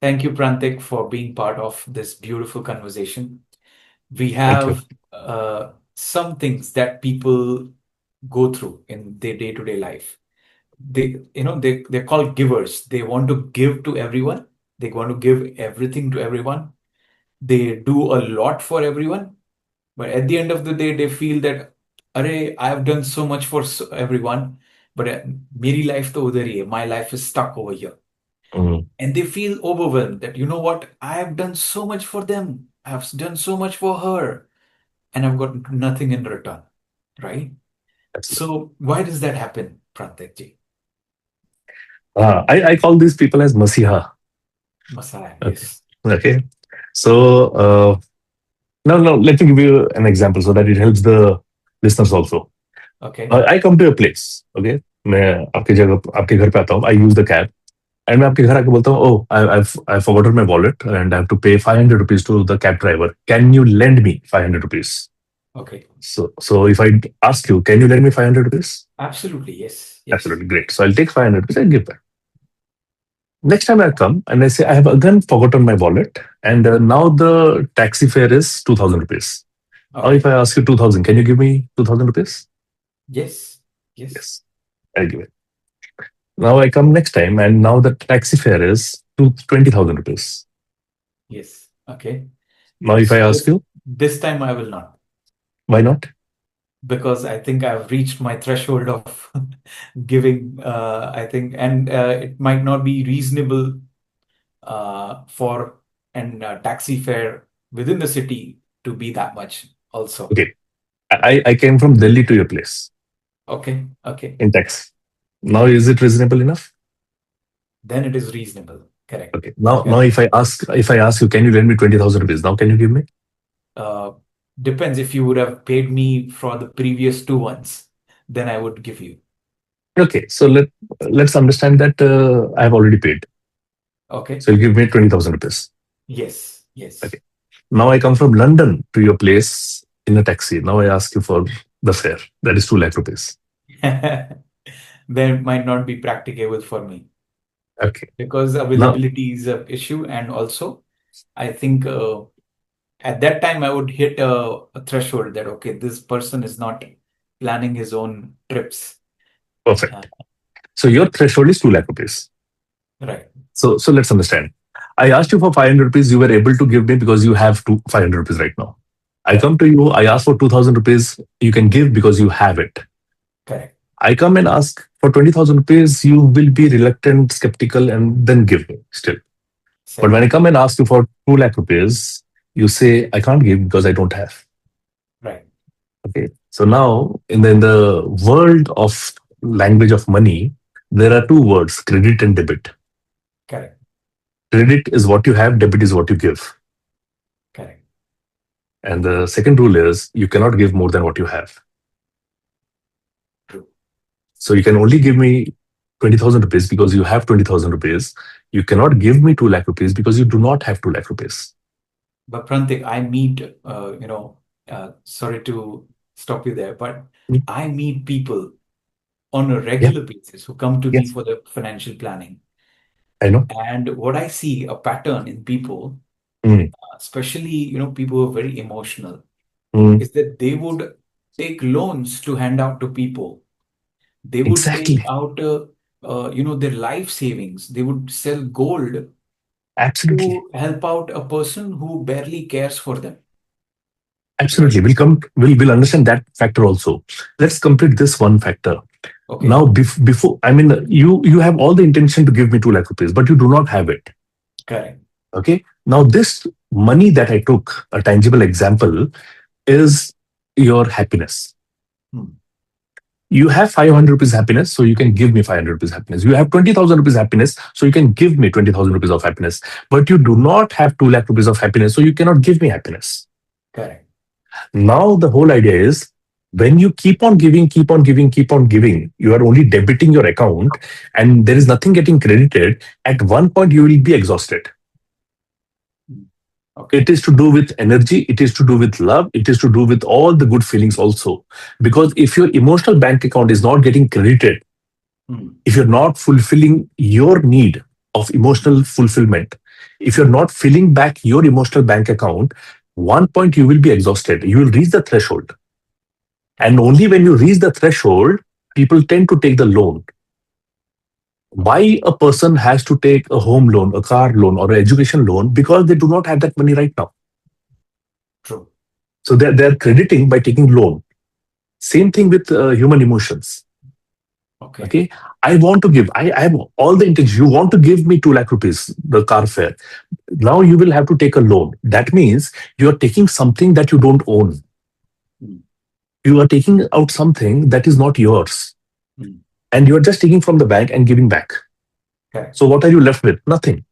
Thank you, Prantik, for being part of this beautiful conversation. We Thank you. have some things that people go through in their day-to-day life. They're called givers. They want to give to everyone. They want to give everything to everyone. They do a lot for everyone. But at the end of the day, they feel that, Arey, I have done so much for everyone, but मेरी life तो उधर ही है. My life is stuck over here. Mm, And they feel overwhelmed that, you know what, I have done so much for them. I have done so much for her, and I've got nothing in return, right? absolutely. So why does that happen, Prantik ji? I call these people as Masiha. Messiah, Okay. yes. Okay. So now let me give you an example so that it helps the listeners also. Okay. I come to a place. Okay. मैं आपके जगह आपके घर पे आता हूँ. I use the cab. And मैं आपके घर आके बोलता हूँ, oh, I've forgotten my wallet and I have to pay 500 rupees to the cab driver. Can you lend me 500 rupees? Okay. So if I ask you, can you lend me 500 rupees? Absolutely, yes. Yes. Absolutely great. So I'll take 500 rupees and give back. Next time I come and I say, I have again forgotten my wallet, and now the taxi fare is 2000 rupees. Now, if Okay. I ask you 2000, can you give me 2000 rupees? Yes. Yes. Yes, I'll give it. Now I come next time, and now the taxi fare is 20,000 rupees. Yes. Okay. Now, if I So ask you, this time I will not, why not? because I think I've reached my threshold of giving, I think, and it might not be reasonable for an taxi fare within the city to be that much also. Okay, I came from Delhi to your place Okay, okay. in taxi. Now, is it reasonable enough? Then it is reasonable. Correct. Okay. Now Correct. if I ask you, can you lend me 20,000 rupees? Now, can you give me? Uh, Depends if you would have paid me for the previous two ones, then I would give you. Okay, so let's understand that I have already paid. Okay. So you give me 20,000 rupees. Yes, Okay. yes. Now I come from London to your place in a taxi. Now I ask you for the fare. That is 2 lakh rupees. Then it might not be practicable for me Okay. because Now, availability is an issue. And also, I think at that time I would hit a threshold that, okay, this person is not planning his own trips. Uh, perfect. So your threshold is 2 lakh rupees. right, So let's understand. I asked you for 500 rupees. You were able to give me because you have 500 rupees right now. I correct, come to you. I ask for 2,000 rupees. You can give because you have it. correct. I come and ask for 20,000 rupees. You will be reluctant, skeptical, and then give me still. But when I Certainly. come and ask you for 2 lakh rupees, you say, I can't give because I don't have. Right, Okay. So now in the world of language of money, there are two words, credit and debit. correct, Credit is what you have, debit is what you give. correct. And the second rule is you cannot give more than what you have. True. So you can only give me 20,000 rupees because you have 20,000 rupees. You cannot give me 2 lakh rupees because you do not have 2 lakh rupees. But Prantik, I meet, sorry to stop you there, but Mm, I meet people on a yeah, regular basis who come to me yes, for the financial planning. I know. And what I see a pattern in people, Mm, especially, people who are very emotional, mm, is that they would take loans to hand out to people. They would take exactly. out, their life savings. They would sell gold Absolutely. to help out a person who barely cares for them, Absolutely. right? We'll understand that factor also. Let's complete this one factor. Okay, Now, before, I mean, you have all the intention to give me 2 lakh rupees, but you do not have it. correct. Okay. Now, this money that I took, a tangible example, is your happiness. Hmm. You have 500 rupees happiness, so you can give me 500 rupees happiness. You have 20,000 rupees happiness, so you can give me 20,000 rupees of happiness. But you do not have 2 lakh rupees of happiness, so you cannot give me happiness. Correct. Now, the whole idea is when you keep on giving, keep on giving, keep on giving, you are only debiting your account and there is nothing getting credited. At one point, you will be exhausted. Hmm. It Okay. is to do with energy, it is to do with love, it is to do with all the good feelings also. Because if your emotional bank account is not getting credited, Hmm. if you're not fulfilling your need of emotional fulfillment, If you're not filling back your emotional bank account, one point you will be exhausted. You will reach the threshold. And Correct. only when you reach the threshold, people tend to take the loan. Why a person has to take a home loan, a car loan, or an education loan? Because they do not have that money right now. True. So they're crediting by taking loan. Same thing with human emotions. Okay. Okay. I want to give, I have all the intention. You want to give me 2 lakh rupees, the car fare. Now you will have to take a loan. That means you are taking something that you don't own. Mm. You are taking out something that is not yours. Mm. And you are just taking from the bank and giving back. Correct. So what are you left with? Nothing.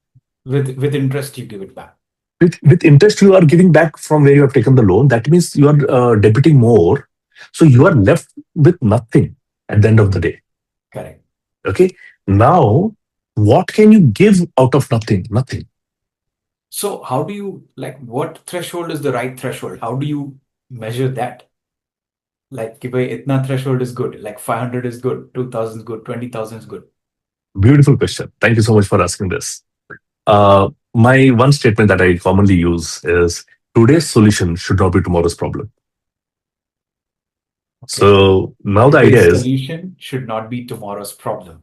With interest, you give it back. With interest, you are giving back from where you have taken the loan. That means you are debiting more. So you are left with nothing at the end of the day. Correct. Okay. Now, what can you give out of nothing? Nothing. So how do you like what threshold is the right threshold? How do you measure that? Like कि भाई इतना threshold is good, like 500 is good, 2000 is good, 20,000 is good. Beautiful question. Thank you so much for asking this. My one statement that I commonly use is today's solution should not be tomorrow's problem. Okay. So now the idea Today's is solution should not be tomorrow's problem.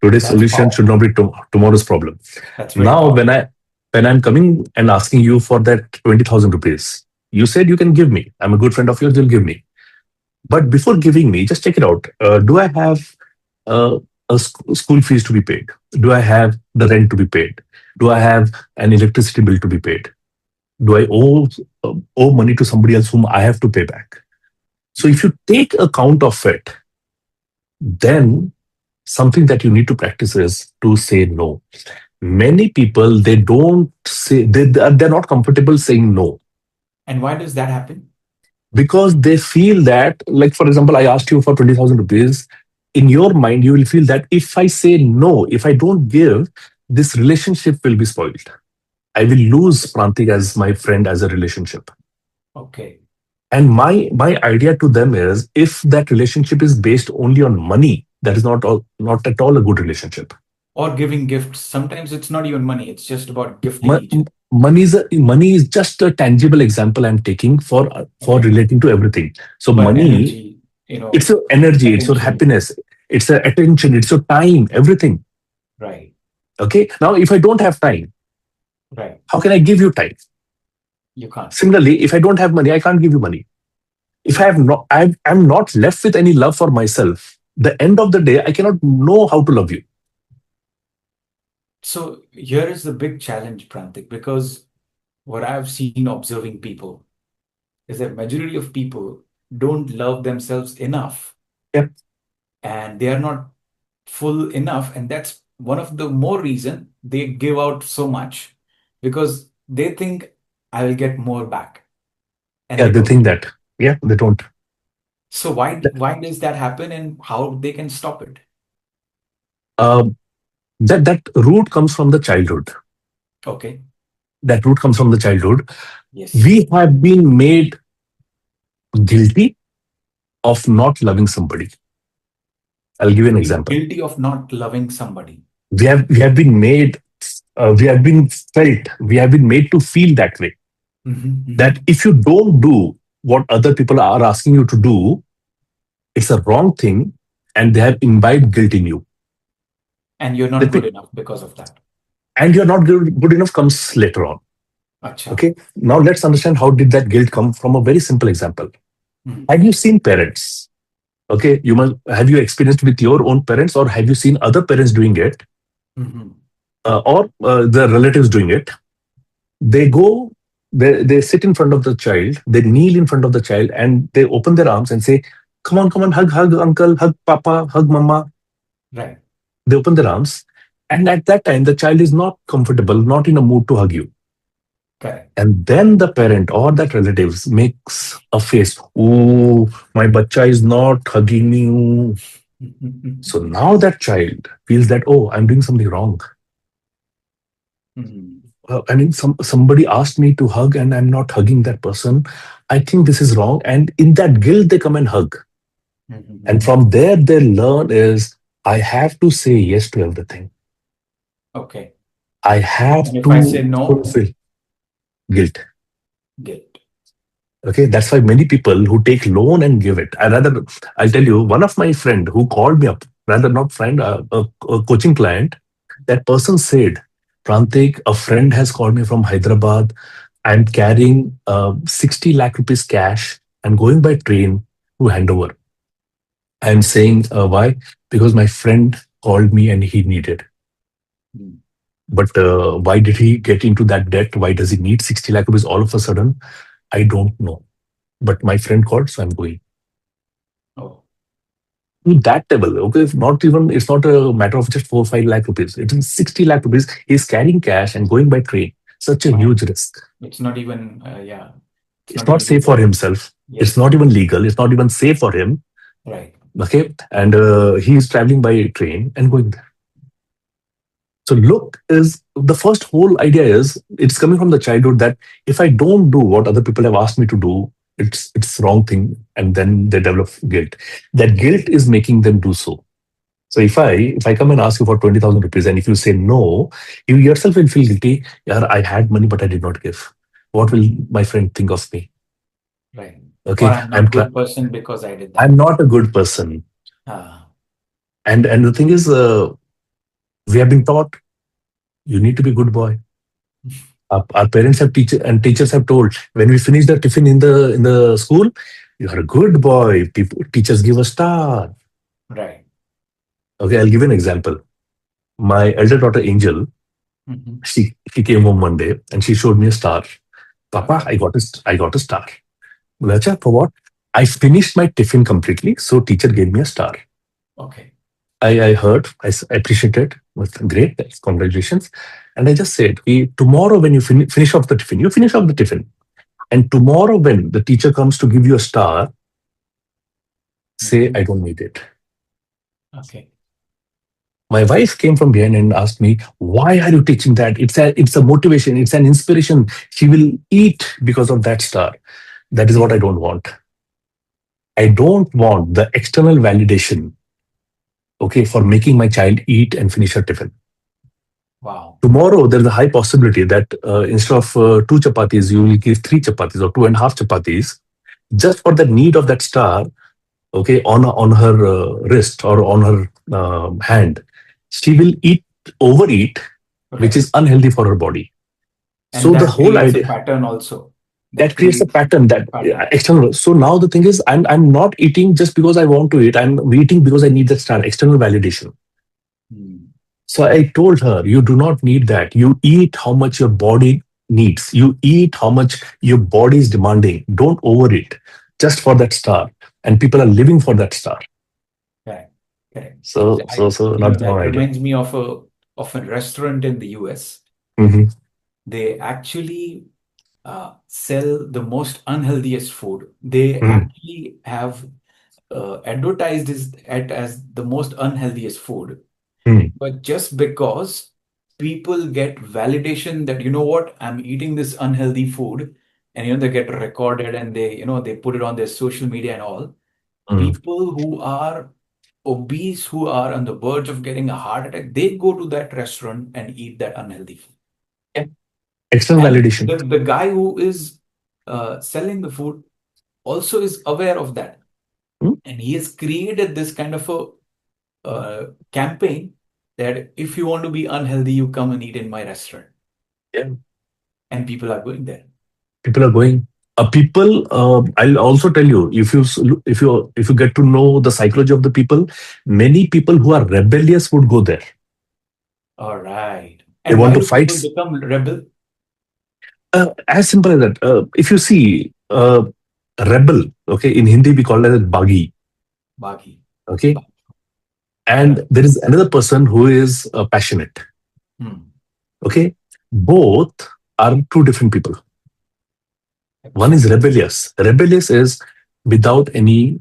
today's That's solution should not powerful. be tomorrow's problem. That's very Now, powerful. when I'm coming and asking you for that 20,000 rupees, you said you can give me. I'm a good friend of yours. You'll give me. But before giving me, just check it out. Do I have uh, school fees to be paid? Do I have the rent to be paid? Do I have an electricity bill to be paid? Do I owe money to somebody else whom I have to pay back? So if you take account of it, then something that you need to practice is to say no. Many people they don't say they're not comfortable saying no And why does that happen? because they feel that, like for example, I asked you for 20,000 rupees. In your mind, you will feel that if I say no, if I don't give, this relationship will be spoiled. I will lose Prantik as my friend as a relationship. Okay. And my idea to them is if that relationship is based only on money, that is not at all a good relationship. Or giving gifts. Sometimes it's not even money, it's just about gifting Mo- each other. money is just a tangible example I'm taking for Okay. relating to everything. So But money, energy, it's your energy, it's your attention. happiness, it's your attention, it's your time, everything. Right. Okay. Now, if I don't have time, Right. how can I give you time? You can't. Similarly, if I don't have money, I can't give you money. If I have not, I'm not left with any love for myself. The end of the day, I cannot know how to love you. So here is the big challenge, Prantik, because what I've seen observing people is that majority of people don't love themselves enough Yep. and they are not full enough. And that's one of the more reason they give out so much because they think I will get more back and Yeah, they they don't. think that. Yeah, they don't. So why does that happen and how they can stop it? Um, that root comes from the childhood. Okay. That root comes from the childhood. Yes. We have been made guilty of not loving somebody. I'll give you an example. Guilty of not loving somebody. We have been made, we have been felt, we have been made to feel that way. Hmm. That Hmm. if you don't do what other people are asking you to do, it's a wrong thing, and they have imbibed guilt in you. And you're not Let good me, enough because of that. and you're not good enough comes later on. Acha. Okay. Now let's understand how did that guilt come from a very simple example. Hmm. Have you seen parents? Okay, you must have you experienced with your own parents, or have you seen other parents doing it, Hmm. or the relatives doing it? They go, they sit in front of the child, they kneel in front of the child, and they open their arms and say, come on, hug uncle, hug papa, hug mama." Right. They open their arms, and at that time, the child is not comfortable, not in a mood to hug you. Correct. And then the parent or that relatives makes a face. Oh, my bacha is not hugging me. Ooh." So now that child feels that, oh, I'm doing something wrong. Mhm. I mean, somebody asked me to hug and I'm not hugging that person. I think this is wrong. And in that guilt, they come and hug. And Mhm. from there, they learn is I have to say yes to everything. Okay. I have And if I say to no, fulfill guilt. guilt. Okay, that's why many people who take loan and give it. I rather, I'll tell you, one of my friend who called me up, rather not friend, a coaching client, that person said, Prantik, a friend has called me from Hyderabad. I'm carrying 60 lakh rupees cash. I'm going by train to hand over. I'm saying, why? Because my friend called me and he needed. Mm. But why did he get into that debt? Why does he need 60 lakh rupees all of a sudden? I don't know. But my friend called, so I'm going. Oh, To that level. Okay, if not even, it's not a matter of just 4 or 5 lakh rupees. It's 60 lakh rupees. He's carrying cash and going by train. Such a my, huge risk. it's not even, yeah, it's It's not not even safe for legal. himself. It's Yes, not even legal. It's not even safe for him. right. Okay, and he is traveling by train and going there. So look is the first whole idea is it's coming from the childhood that if I don't do what other people have asked me to do, it's wrong thing, and then they develop guilt. That guilt is making them do so. So if I come and ask you for 20,000 rupees and if you say no, you yourself will feel guilty. Yeah, I had money but I did not give. What will my friend think of me? Right. Or Okay, I'm not good person because I did that. I'm not a good person. Ah, And the thing is, we have been taught you need to be good boy. Our parents have teachers have told when we finish the tiffin in the school, you are a good boy. People teachers give a star. right. Okay, I'll give you an example. My elder daughter Angel, Hmm. she came home one day and she showed me a star. Papa, Okay. I got a star. Lacha, for what? I finished my tiffin completely, so teacher gave me a star. Okay. I heard, I appreciated, was great, congratulations. And I just said, tomorrow when you finish off the tiffin, you finish off the tiffin. And tomorrow when the teacher comes to give you a star, say, Hmm. I don't need it. Okay. My wife came from behind and asked me, why are you teaching that? It's a motivation, it's an inspiration. She will eat because of that star. That is what I Hmm. don't want. I don't want the external validation, okay, for making my child eat and finish her tiffin. Wow. Tomorrow, there's a high possibility that instead of two chapatis, you will give three chapatis or two and a half chapatis just for the need of that star, okay, on her wrist or on her hand. She will overeat, which Right. is unhealthy for her body. And So the that whole creates a idea pattern also. That that creates a creates pattern that pattern. external. So now the thing is, I'm not eating just because I want to eat. I'm eating because I need that star, external validation. Hmm. So I told her, you do not need that. You eat how much your body needs. You eat how much your body is demanding. Don't overeat just for that star. And people are living for that star. Correct. Correct. So So not the wrong that idea. reminds me of a restaurant in the US. Hmm. They actually sell the most unhealthiest food. They Hmm. actually have advertised it as the most unhealthiest food, Hmm. but just because people get validation that, you know what, I'm eating this unhealthy food, and they get recorded and they put it on their social media and all. Hmm. People who are obese, who are on the verge of getting a heart attack, they go to that restaurant and eat that unhealthy food. Yeah. External And validation. the guy who is selling the food also is aware of that. Hmm? And he has created this kind of a campaign that if you want to be unhealthy, you come and eat in my restaurant. Yeah. And people are going there. People are going. People. I'll also tell you if you get to know the psychology of the people, many people who are rebellious would go there. All right. They And want why to do fight. people become rebel? As simple as that. If you see rebel, okay, in Hindi we call it as bagi, Baki. okay, Ba- and Correct. there is another person who is passionate, Hmm. okay. Both are two different people. One Acha. is rebellious. Rebellious is without any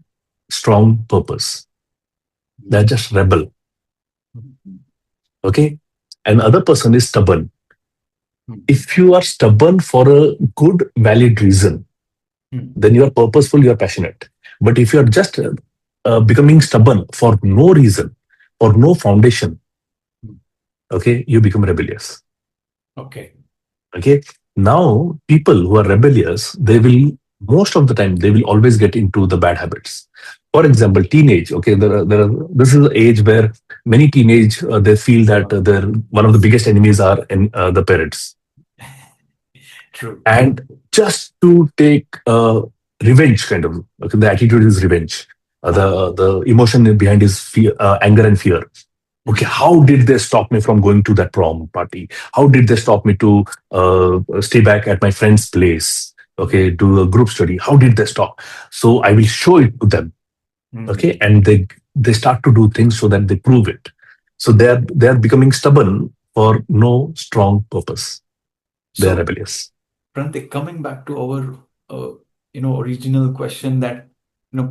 strong purpose. They're Hmm. just rebel, Hmm. okay. And other person is stubborn. Hmm. If you are stubborn for a good, valid reason, Hmm. then you are purposeful, you are passionate. But if you are just becoming stubborn for no reason, for no foundation, Hmm. okay, you become rebellious. Okay. Okay. Now, people who are rebellious, they will, most of the time, they will always get into the bad habits. For example, teenage. Okay, this is the age where many teenage they feel that their one of the biggest enemies are the parents, True. and just to take revenge, kind of. Okay, the attitude is revenge. The emotion behind is fear, anger and fear. Okay, Hmm. how did they stop me from going to that prom party? How did they stop me to stay back at my friend's place? Okay, Hmm. do a group study. How did they stop? So I will show it to them. Okay, Hmm. and they start to do things so that they prove it. So they are becoming stubborn for no strong purpose. They are So, rebellious. Prantik, coming back to our, original question that,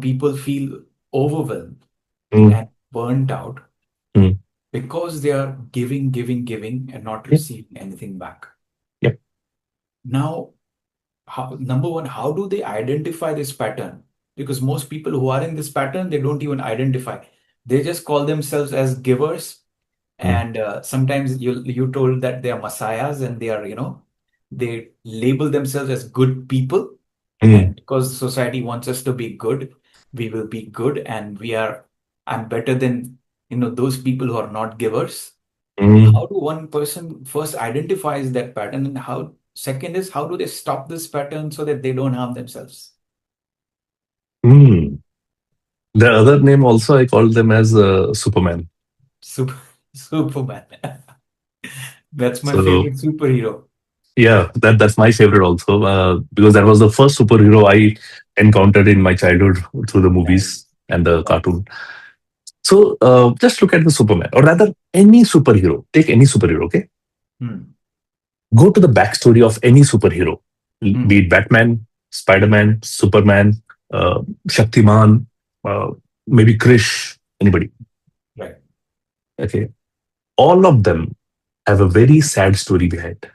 people feel overwhelmed Mm, and burnt out mm, because they are giving, giving, giving and not yep, receiving anything back. yep. Now, number one, how do they identify this pattern? Because most people who are in this pattern, they don't even identify. They just call themselves as givers, Mm, and sometimes you told that they are messiahs and they are, they label themselves as good people, mm, and because society wants us to be good, we will be good, and I'm better than, those people who are not givers. mm, How do one person first identifies that pattern, and how second is how do they stop this pattern so that they don't harm themselves? mm. The other name also I called them as Superman. Super, Superman. That's my So favorite superhero. yeah, that's my favorite also, because that was the first superhero I encountered in my childhood through the movies Nice. and the Nice. cartoon. So just look at the Superman, or rather, any superhero. Take any superhero, okay? Hmm. Go to the backstory of any superhero, be Hmm. it Batman, Spider-Man, Superman, uh, Shaktiman, uh, maybe Krish, anybody. Right. Okay, all of them have a very sad story behind.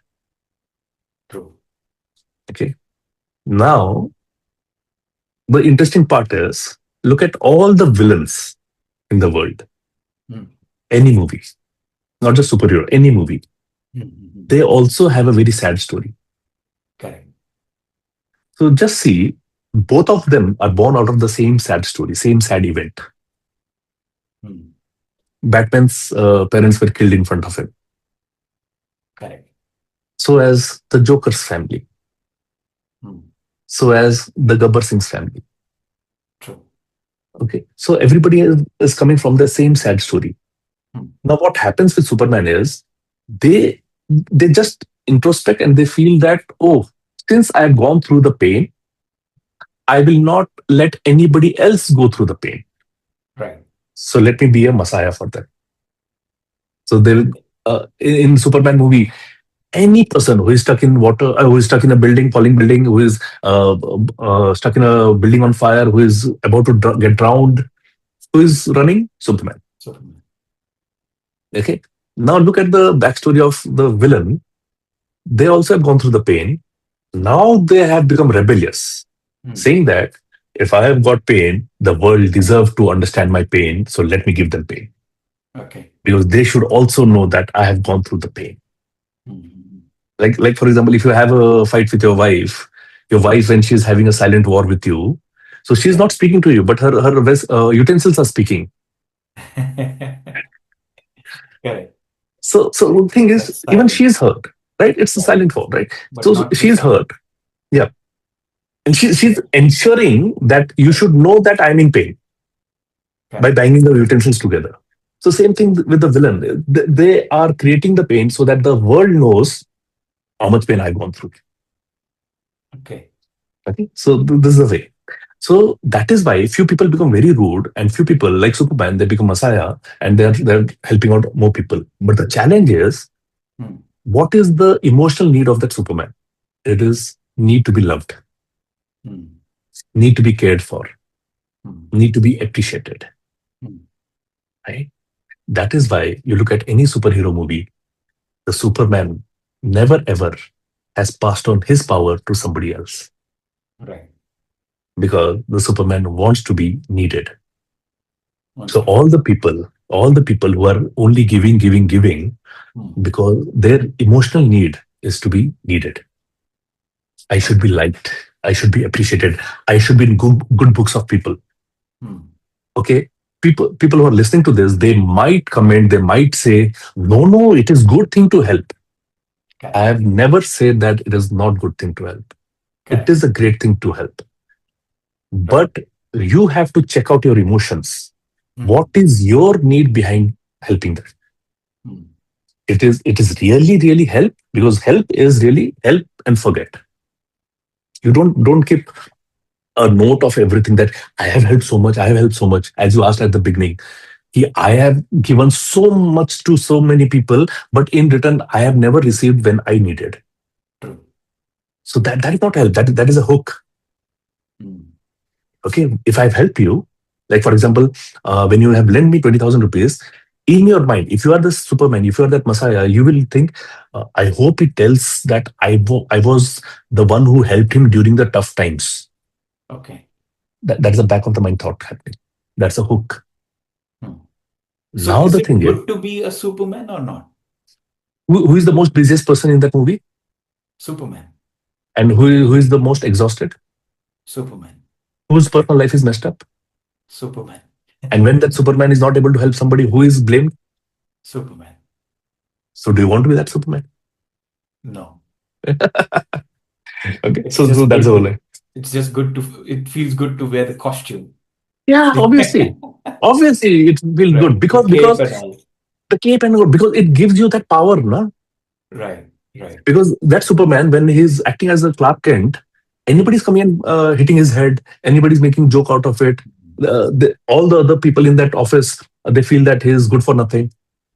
True. Okay, now the interesting part is look at all the villains in the world, Hmm. any movie, not just superhero, any movie. Hmm. Hmm. Hmm. They also have a very sad story. Correct. So just see, both of them are born out of the same sad story, same sad event. Hmm. Batman's parents were killed in front of him. Correct. So as the Joker's family. Hmm. So as the Gabbar Singh's family. True. Okay. So everybody is coming from the same sad story. Hmm. Now what happens with Superman is they they just introspect and they feel that, oh, since I have gone through the pain, I will not let anybody else go through the pain. Right. So let me be a messiah for them. So they will, in Superman movie, any person who is stuck in water, who is stuck in a building, falling building, who is stuck in a building on fire, who is about to get drowned, who is running? Superman. Superman. Okay. Now look at the backstory of the villain. They also have gone through the pain. Now they have become rebellious, Hmm. saying that if I have got pain, the world deserves to understand my pain. So let me give them pain Okay. because they should also know that I have gone through the pain. Hmm. Hmm. Hmm. Like for example, if you have a fight with your wife when she's having a silent war with you, so she's Right. not speaking to you, but her utensils are speaking. Correct. So the thing is, That's even silent. she's hurt, right? It's a Right. silent war, right? But So not the she's sound. hurt, yeah, and she's Right. ensuring that you Right. should know that I'm in pain by Correct. banging the utensils together. So same thing with the villain. They are creating the pain so that the world knows how much pain I've gone through. Okay. Okay, so this is the way. So that is why few people become very rude, and few people like Superman they become Messiah, and they're helping out more people. But the challenge is, Hmm. what is the emotional need of that Superman? It is need to be loved, Hmm. need to be cared for, Hmm. need to be appreciated. Hmm. Right? That is why you look at any superhero movie, the Superman never ever has passed on his power to somebody else Right. because the Superman wants to be needed. Wants So to be. all the people all the people who are only giving, giving, giving, Hmm. because their emotional need is to be needed. I should be Okay. liked. I should be appreciated. I should be in good books of people. Hmm. Okay. People who are listening to this, they might comment, they might say, no, no, it is good thing to help. I Correct. have never said that it is not good thing to help. It Correct. is a great thing to help. Right. But you have to check out your emotions. Hmm. What is your need behind helping them? Hmm. It is really help, because help is really help and forget. You don't keep a note of everything that I have helped so much, I have helped so much. As you asked at the beginning, I have given so much to so many people, but in return, I have never received when I needed. True. So that is not help. That is a hook. Hmm. Okay, if I've helped you, like for example, when you have lent me 20,000 rupees, in your mind, if you are the Superman, if you are that Messiah, you will think, I hope it tells that I was the one who helped him during the tough times. Okay. That is the back of the mind thought happening. That's a hook. Hmm. So Now is the it thing is, good to be a Superman or not? who is the most busiest person in that movie, Superman. and who is the most exhausted, Superman. whose personal life is messed up, Superman. and when that Superman is not able to help somebody, who is blamed? Superman. So do you want to be that Superman? No. Okay, It's so just that's the good whole. to it's just good to it feels good to wear the costume. Yeah, obviously, it feels Right. good The cape because and all. the cape and all, because it gives you that power, no? Right. Right. Because that Superman, when he's acting as a Clark Kent, Hmm. anybody's coming and hitting his head, anybody's making joke out of it. All the other people in that office, they feel that he's good for nothing.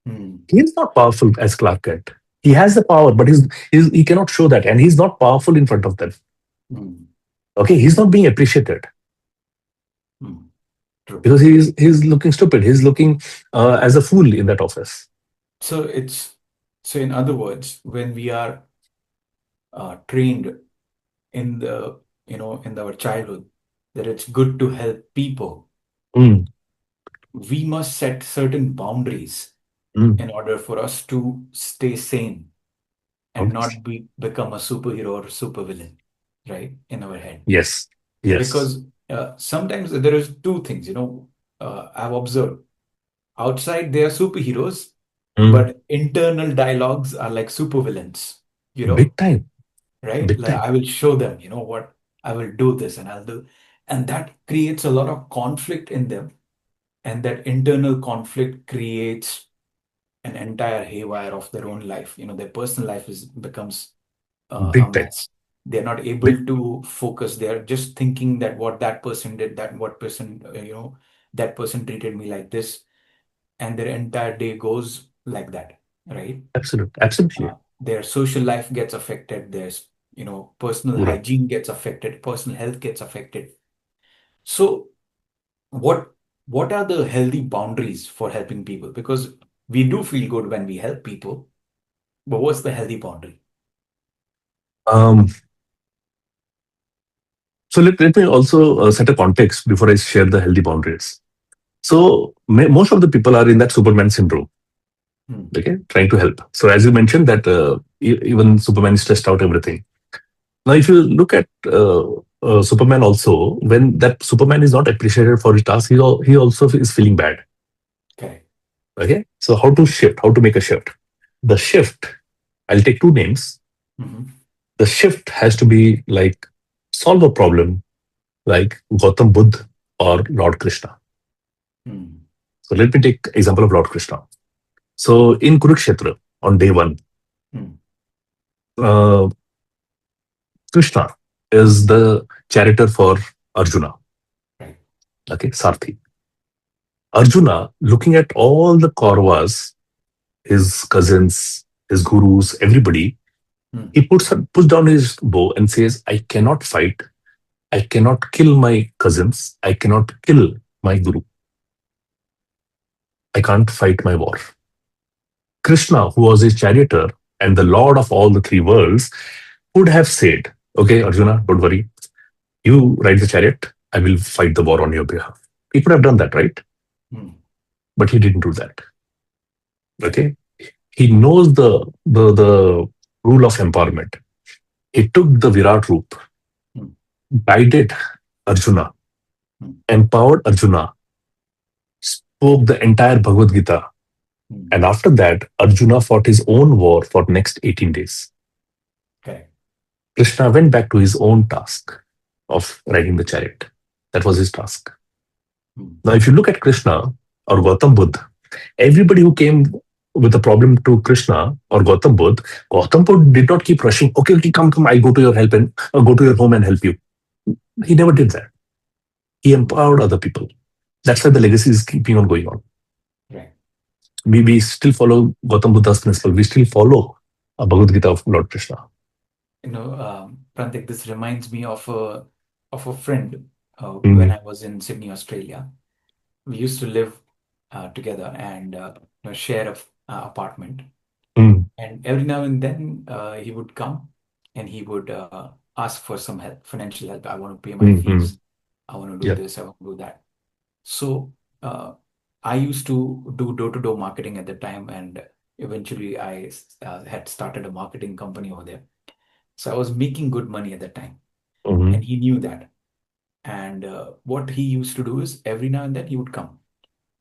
Hmm. He's not powerful as Clark Kent. He has the power, but he cannot show that, and he's not powerful in front of them. Hmm. Okay, he's not being appreciated Hmm. True. because he's looking stupid. He's looking as a fool in that office. So it's so in other words, when we are trained in the in our childhood that it's good to help people, Mm, we must set certain boundaries mm, in order for us to stay sane and obviously. not become a superhero or supervillain, right? In our head. Yes. Yes. Because sometimes there is two things, I've observed. Outside they are superheroes, Mm, but internal dialogues are like supervillains, you big know, time. right? Big Like time. I will show them, what I will do this and I'll do. And that creates a lot of conflict in them. And that internal conflict creates an entire haywire of their own life. Their personal life becomes a Big time. mess. They're not Big. able to focus. They're just thinking that what that person did, that what person, that person treated me like this, and their entire day goes like that, right? Absolute. Absolutely. Their social life gets affected. There's, personal Pura. hygiene gets affected. Personal health gets affected. So, what what are the healthy boundaries for helping people? Because we do feel good when we help people, but what's the healthy boundary? Um, so let me also set a context before I share the healthy boundaries. So most of the people are in that Superman syndrome, Hmm. okay, trying to help. So as you mentioned that even Superman is stressed out everything. Now, if you look at Superman also, when that Superman is not appreciated for his task, he also is feeling bad. Correct. Okay, so how to shift? How to make a shift? The shift. I'll take two names. Hmm. The shift has to be like solve a problem like Gautam Buddha or Lord Krishna. Hmm. So let me take example of Lord Krishna. So in Kurukshetra on day one, Hmm. uh, Krishna is the charioteer for Arjuna. Right. Okay, Sarthi. Arjuna, looking at all the Kauravas, his cousins, his gurus, everybody, Hmm. he puts down his bow and says, "I cannot fight. I cannot kill my cousins. I cannot kill my guru. I can't fight my war." Krishna, who was his charioteer and the lord of all the three worlds, would have said, "Okay, Arjuna, don't worry. You ride the chariot. I will fight the war on your behalf." He could have done that, right? Hmm. but he didn't do that. Correct. Okay, he knows the rule of empowerment. He took the Virat roop, Hmm. guided Arjuna, Hmm. empowered Arjuna, spoke the entire Bhagavad Gita, Hmm. and after that, Arjuna fought his own war for next 18 days. Correct. Krishna went back to his own task of riding the chariot. That was his task. Hmm. Now, if you look at Krishna or Gautam Buddha, everybody who came with a problem to Krishna or Gautam Buddha did not keep rushing. Okay, okay, come, come, I go to your help and go to your home and help you. He never did that. He Hmm. empowered other people. That's why the legacy is keeping on going on. Right. We still follow Gautam Buddha's principle. We still follow a Bhagavad Gita of Lord Krishna. Prantik, this reminds me of a friend when Mm, I was in Sydney, Australia. We used to live together and share a apartment. mm, And every now and then he would come and he would ask for some help, financial help. I want to pay my mm, mm. fees. I want to do Yeah. this. I want to do that. So uh, I used to do door-to-door marketing at the time, and eventually I had started a marketing company over there. So I was making good money at that time, Mm, and he knew that. And what he used to do is every now and then he would come.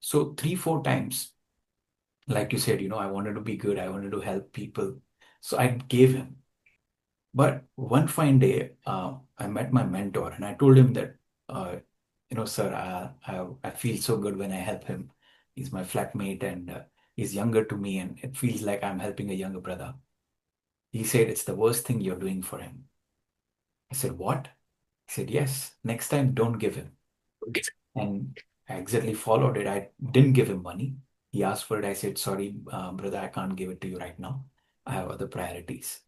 So three, four times, like you said, I wanted to be good. I wanted to help people. So I gave him. But one fine day, I met my mentor and I told him that, sir, I feel so good when I help him. He's my flatmate and he's younger to me, and it feels like I'm helping a younger brother. He said, it's the worst thing you're doing for him. I said, what? He said, yes, next time don't give him. And I exactly followed it. I didn't give him money. He asked for it. I said, sorry, brother, I can't give it to you right now. I have other priorities.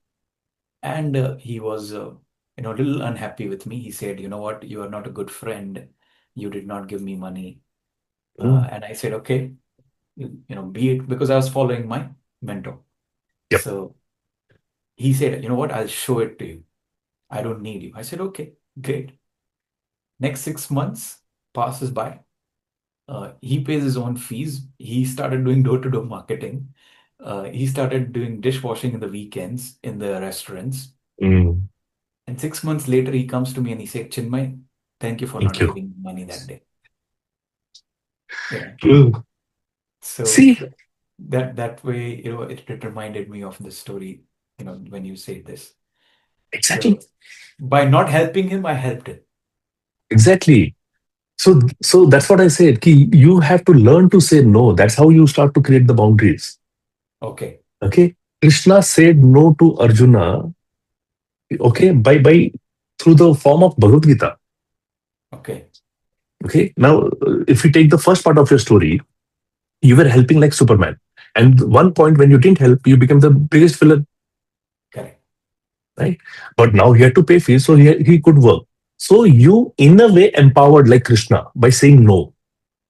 And he was, a little unhappy with me. He said, you know what, you are not a good friend. You did not give me money. mm. And I said, okay, be it, because I was following my mentor. Yep. So he said, you know what, I'll show it to you. I don't need you. I said, okay, great. Next 6 months passes by. He pays his own fees. He started doing door-to-door marketing. He started doing dishwashing in the weekends in the restaurants. Mm. And 6 months later, he comes to me and he said, Chinmay, thank you for Thank not you. giving me money that day. You know, Mm. so See, that way, it reminded me of the story, when you say this. exactly, So by not helping him, I helped him. exactly. So that's what I said. Ki, you have to learn to say no. That's how you start to create the boundaries. Okay, Okay. Krishna said no to Arjuna. Okay, by through the form of Bhagavad Gita. okay, Okay. Now, if we take the first part of your story, you were helping like Superman, and one point when you didn't help, you became the biggest villain, correct. right? But now he had to pay fees, so he could work. So you, in a way, empowered like Krishna by saying no.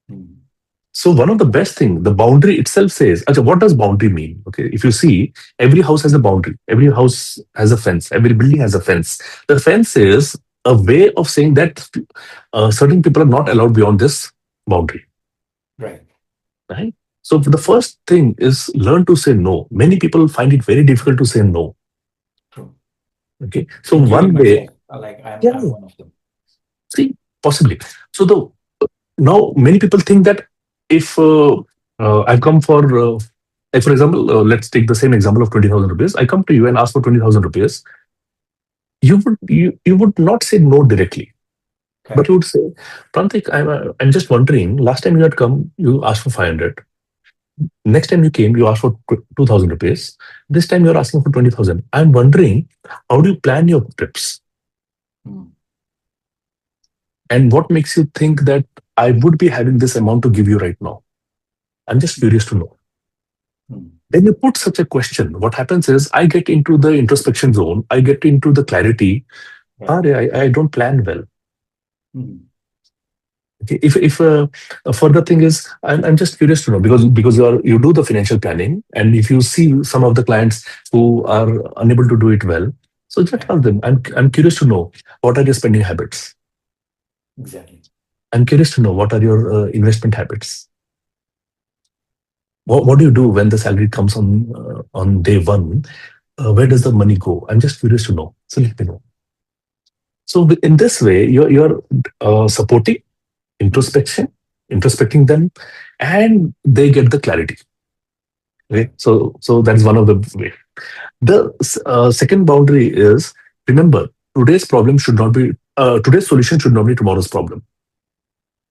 Hmm. So one of the best thing, the boundary itself says, Acha, what does boundary mean? Okay, if you see, every house has a boundary, every house has a fence, every building has a fence. The fence is a way of saying that certain people are not allowed beyond this boundary, Right, right? So the first thing is learn to say no. Many people find it very difficult to say no. true. Okay, so Including one way, myself. Like I'm, yeah, I'm one of them. see, possibly. So the now many people think that if I've come for like for example, let's take the same example of 20,000 rupees. I come to you and ask for 20,000 rupees. You would not say no directly, but you Correct. would say, Prantik, I'm just wondering. Last time you had come, you asked for 500. Next time you came, you asked for 2,000 rupees. This time you're asking for 20,000. I'm wondering, how do you plan your trips? Hmm. And what makes you think that I would be having this amount to give you right now? I'm just Hmm. curious to know. Hmm. When you put such a question, what happens is I get into the introspection zone, I get into the clarity. Right. I don't plan well. Hmm. Okay, if a further thing is, I'm just curious to know because you do the financial planning, and if you see some of the clients who are unable to do it well, so just Right. tell them, I'm curious to know what are your spending habits. Exactly. I'm curious to know what are your investment habits. What do you do when the salary comes on day one? Where does the money go? I'm just curious to know. So let me know. So in this way, you're supporting Mm. introspection, introspecting them, and they get the clarity. Okay, Right. so that's one of the way. The second boundary is, remember, today's solution should not be tomorrow's problem.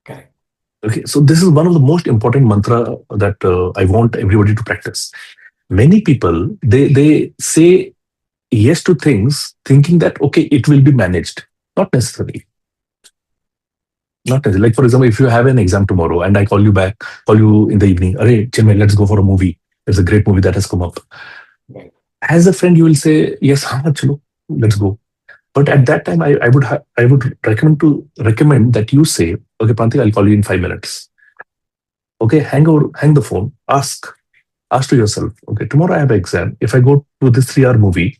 Correct. Okay, so this is one of the most important mantra that I want everybody to practice. Many people, they say yes to things thinking that okay, it will be managed. Not necessarily. Not necessarily. Like for example, if you have an exam tomorrow and I call you in the evening, Arey, Chinmay, let's go for a movie. There's a great movie that has come up. Right. As a friend, you will say, yes, हाँ, chalo, let's go. But at Right. that time, I would recommend that you say, okay, Prantik, I'll call you in 5 minutes. Okay, hang the phone. Ask to yourself. Okay, tomorrow I have an exam. If I go to this 3 hour movie,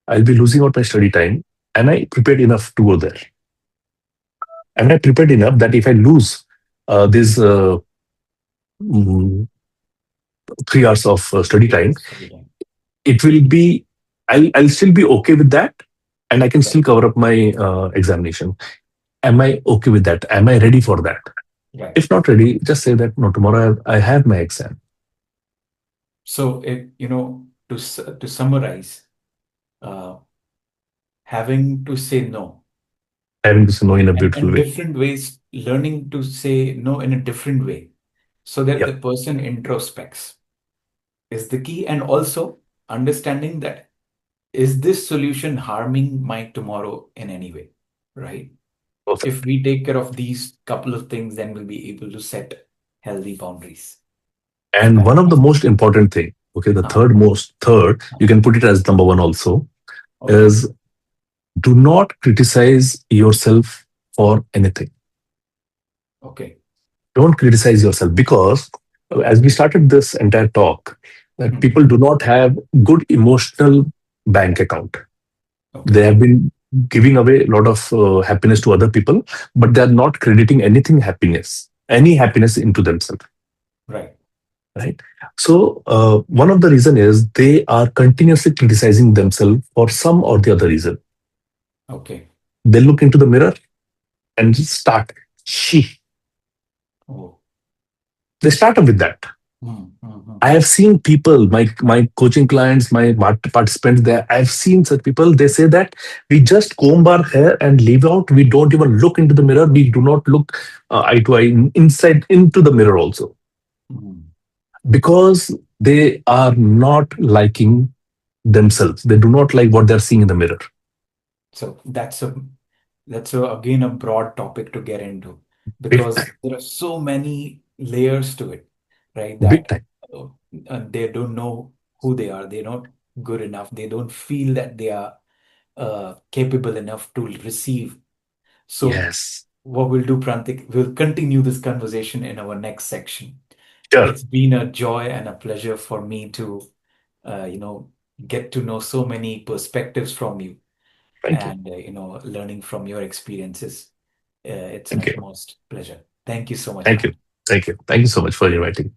I'll be losing out my study time. Am I prepared enough to go there? Am I prepared enough that if I lose this mm, 3 hours of study 3 hours time, study time. it will be I'll still be okay with that, and I can Right. still cover up my examination. Am I okay with that? Am I ready for that? Right. If not ready, just say that no, tomorrow I have my exam. So, to summarize, uh, having to say no, Having to say no in a beautiful and way. different ways, learning to say no in a different way, so that Yeah, the person introspects is the key, and also understanding that is this solution harming my tomorrow in any way, right? If perfect. we take care of these couple of things, then we'll be able to set healthy boundaries. And That, one of the most important thing, okay, the uh, third, you can put it as number one also, okay, is do not criticize yourself for anything. okay, Don't criticize yourself because as we started this entire talk, that mhm, people do not have good emotional bank account. They okay, have been giving away a lot of happiness to other people, but they are not crediting any happiness into themselves, right, right? So one of the reason is they are continuously criticizing themselves for some or the other reason. okay, They look into the mirror and just start she. oh, They start up with that. mm, mm, mm, I have seen people, my coaching clients, my participants there. I've seen such people. They say that we just comb our hair and leave out. We don't even look into the mirror. We do not look eye to eye inside into the mirror also mm. because they are not liking themselves. They do not like what they're seeing in the mirror. So that's again a broad topic to get into, Big because time, there are so many layers to it, right? big That time. uh, they don't know who they are. They're not good enough. They don't feel that they are capable enough to receive. So, Yes, what we'll do, Prantik, we'll continue this conversation in our next section. sure. It's been a joy and a pleasure for me to, uh, you know, get to know so many perspectives from you, Thank you, and learning from your experiences. It's thank my you, most pleasure. Thank you so much, thank you, Prantik. thank you, thank you so much for inviting.